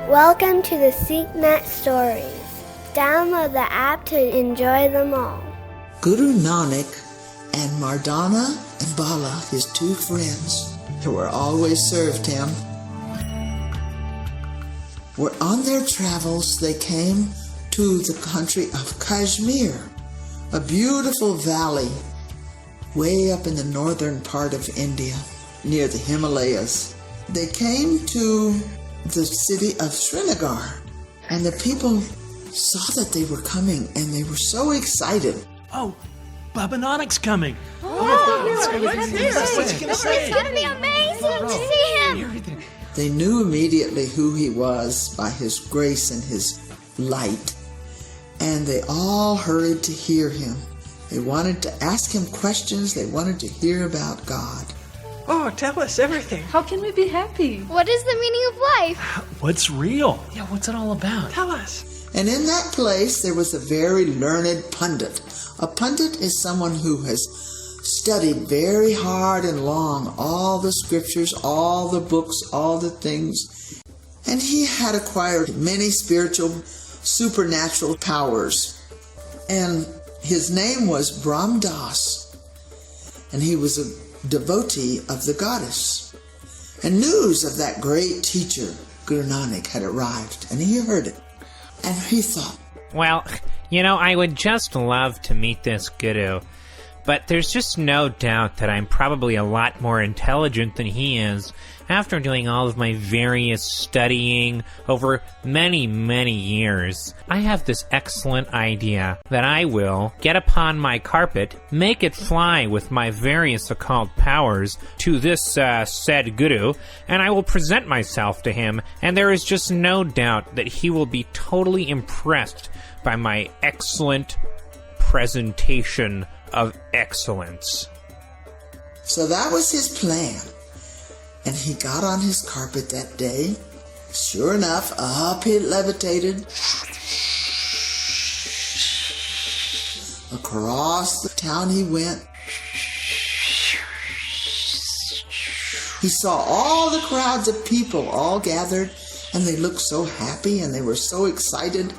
Welcome to the Sikhnet stories. Download the app to enjoy them all. Guru Nanak and Mardana and Bala, his two friends, who were always served him, were on their travels. They came to the country of Kashmir, a beautiful valley way up in the northern part of India, near the Himalayas. They came to the city of Srinagar, and the people saw that they were coming, and they were so excited. Oh, Baba Nanak's coming. What's he going to say? It's going to be amazing to see him. They knew immediately who he was by his grace and his light, and they all hurried to hear him. They wanted to ask him questions. They wanted to hear about God. Oh, tell us everything. How can we be happy? What is the meaning of life? What's real? Yeah, what's it all about? Tell us. And in that place there was a very learned Pandit. A Pandit is someone who has studied very hard and long all the scriptures, all the books, all the things. And he had acquired many spiritual, supernatural powers. And his name was Brahm. And he was a devotee of the goddess. And news of that great teacher, Guru Nanak, had arrived, and he heard it. And he thought, well, I would just love to meet this guru, but there's just no doubt that I'm probably a lot more intelligent than he is after doing all of my various studying over many, many years. I have this excellent idea that I will get upon my carpet, make it fly with my various occult powers to this said guru, and I will present myself to him, and there is just no doubt that he will be totally impressed by my excellent presentation of excellence. so that was his plan. And he got on his carpet that day. Sure enough, up he levitated. Across the town he went. He saw all the crowds of people all gathered, and they looked so happy and they were so excited.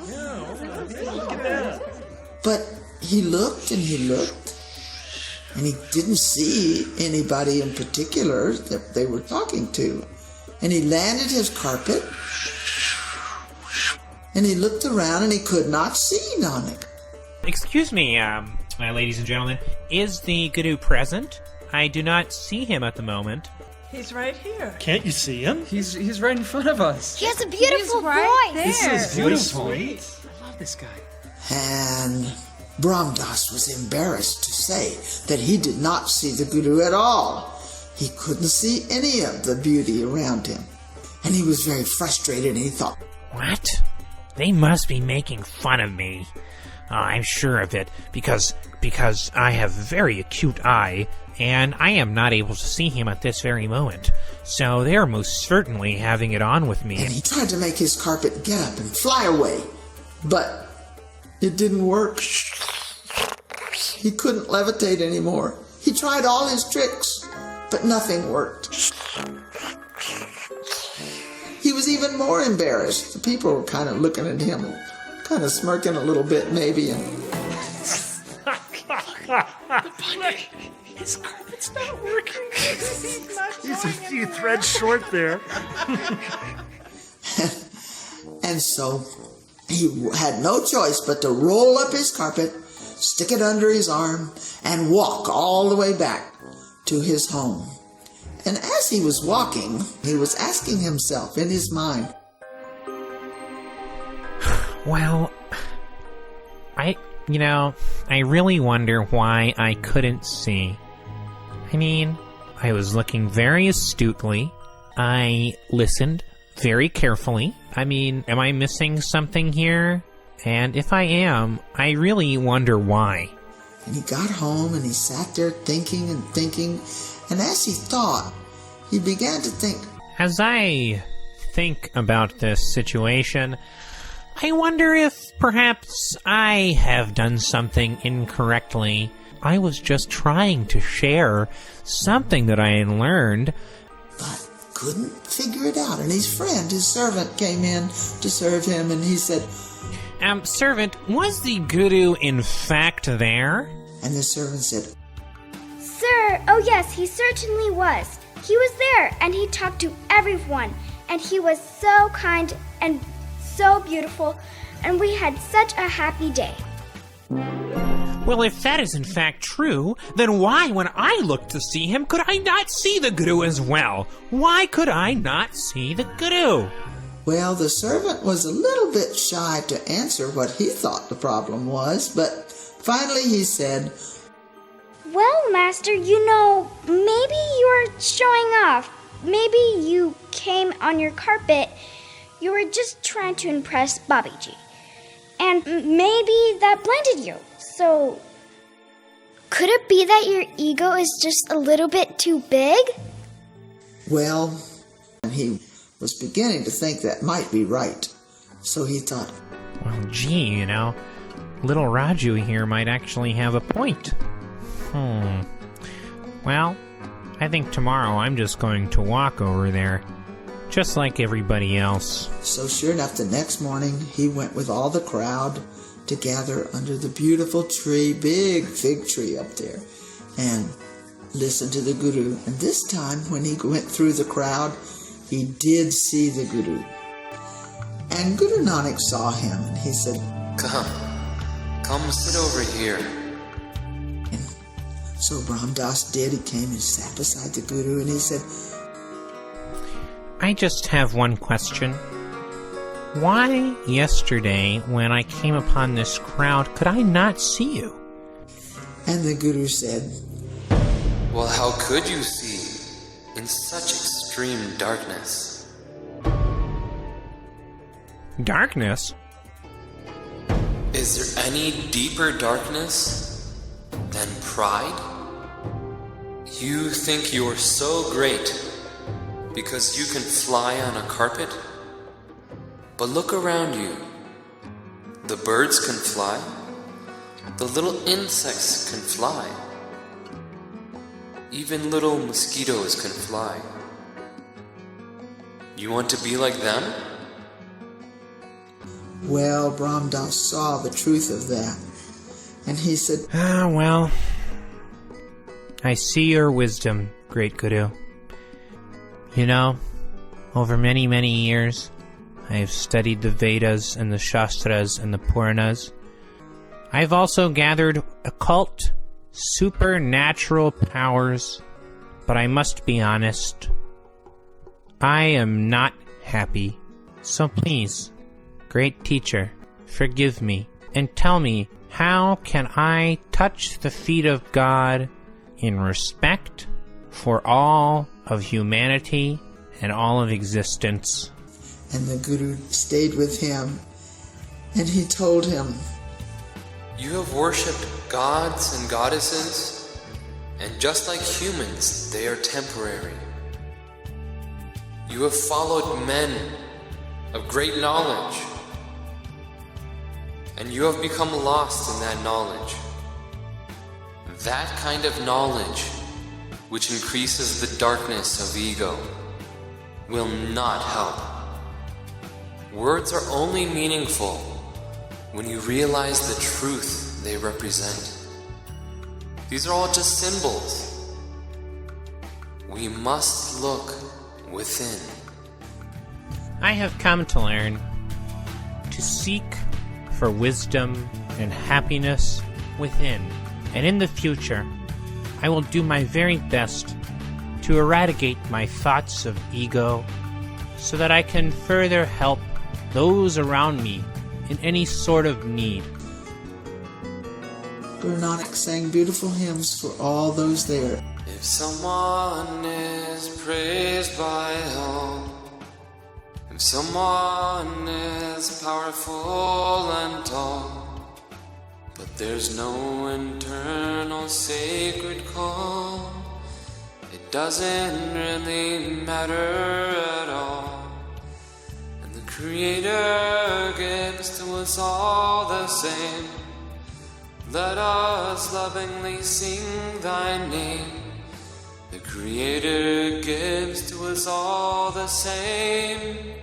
But he looked and he looked, and he didn't see anybody in particular that they were talking to. And he landed his carpet, and he looked around, and he could not see Nanak. Excuse me, ladies and gentlemen, is the guru present? I do not see him at the moment. He's right here. Can't you see him? He's right in front of us. He has a beautiful right voice. there. This is beautiful. I love this guy. And Brahm was embarrassed to say that he did not see the Guru at all. He couldn't see any of the beauty around him. And he was very frustrated, and he thought, What? They must be making fun of me. I'm sure of it, because I have a very acute eye, and I am not able to see him at this very moment. So they are most certainly having it on with me. and he tried to make his carpet get up and fly away. But it didn't work. He couldn't levitate anymore. He tried all his tricks, but nothing worked. He was even more embarrassed. The people were kind of looking at him, kind of smirking a little bit maybe. And His carpet's not working. He's a few threads short there. And so he had no choice but to roll up his carpet, stick it under his arm, and walk all the way back to his home. And as he was walking, he was asking himself in his mind, Well, I really wonder why I couldn't see. I mean, I was looking very astutely. I listened very carefully. I mean, am I missing something here? And if I am, I really wonder why. and he got home and he sat there thinking and thinking. And as he thought, he began to think, As I think about this situation, I wonder if perhaps I have done something incorrectly. I was just trying to share something that I had learned. but couldn't figure it out. And his friend, his servant, came in to serve him, and he said, Servant, was the Guru in fact there? and the servant said, Sir, oh yes, he certainly was. He was there, and he talked to everyone, and he was so kind and so beautiful, and we had such a happy day. Well, if that is in fact true, then why, when I looked to see him, could I not see the Guru as well? Why could I not see the Guru? Well, the servant was a little bit shy to answer what he thought the problem was, but finally he said, Well, Master, maybe you were showing off. Maybe you came on your carpet. You were just trying to impress Babiji. And maybe that blinded you. So, could it be that your ego is just a little bit too big? well, and he was beginning to think that might be right. So he thought, Well, gee, little Raju here might actually have a point. Well, I think tomorrow I'm just going to walk over there, just like everybody else. so sure enough, the next morning he went with all the crowd to gather under the beautiful tree, big fig tree up there, and listen to the Guru. And this time, when he went through the crowd, he did see the Guru. And Guru Nanak saw him, and he said, Come sit over here. and so Brahm Das did. He came and sat beside the Guru, and he said, I just have one question. Why yesterday, when I came upon this crowd, could I not see you? and the Guru said, Well, how could you see in such extreme darkness? Darkness? Is there any deeper darkness than pride? You think you're so great because you can fly on a carpet? But look around you. The birds can fly. The little insects can fly. Even little mosquitoes can fly. You want to be like them? well, Brahm Das saw the truth of that, and he said, Well, I see your wisdom, great Guru. Over many, many years, I have studied the Vedas and the Shastras and the Puranas. I've also gathered occult, supernatural powers, but I must be honest, I am not happy. So please, great teacher, forgive me, and tell me, how can I touch the feet of God in respect for all of humanity and all of existence? and the Guru stayed with him, and he told him, You have worshipped gods and goddesses, and just like humans, they are temporary. You have followed men of great knowledge, and you have become lost in that knowledge. That kind of knowledge, which increases the darkness of ego, will not help. Words are only meaningful when you realize the truth they represent. These are all just symbols. We must look within. I have come to learn to seek for wisdom and happiness within, and in the future, I will do my very best to eradicate my thoughts of ego so that I can further help those around me in any sort of need. Guru Nanak sang beautiful hymns for all those there. If someone is praised by all, if someone is powerful and tall, but there's no internal sacred call, it doesn't really matter at all. And the Creator gives to us all the same. Let us lovingly sing thy name. The Creator gives to us all the same.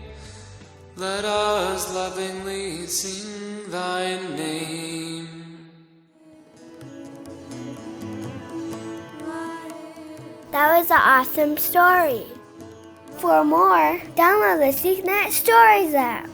Let us lovingly sing thy name. That was an awesome story. For more, download the Sikhnet Stories app.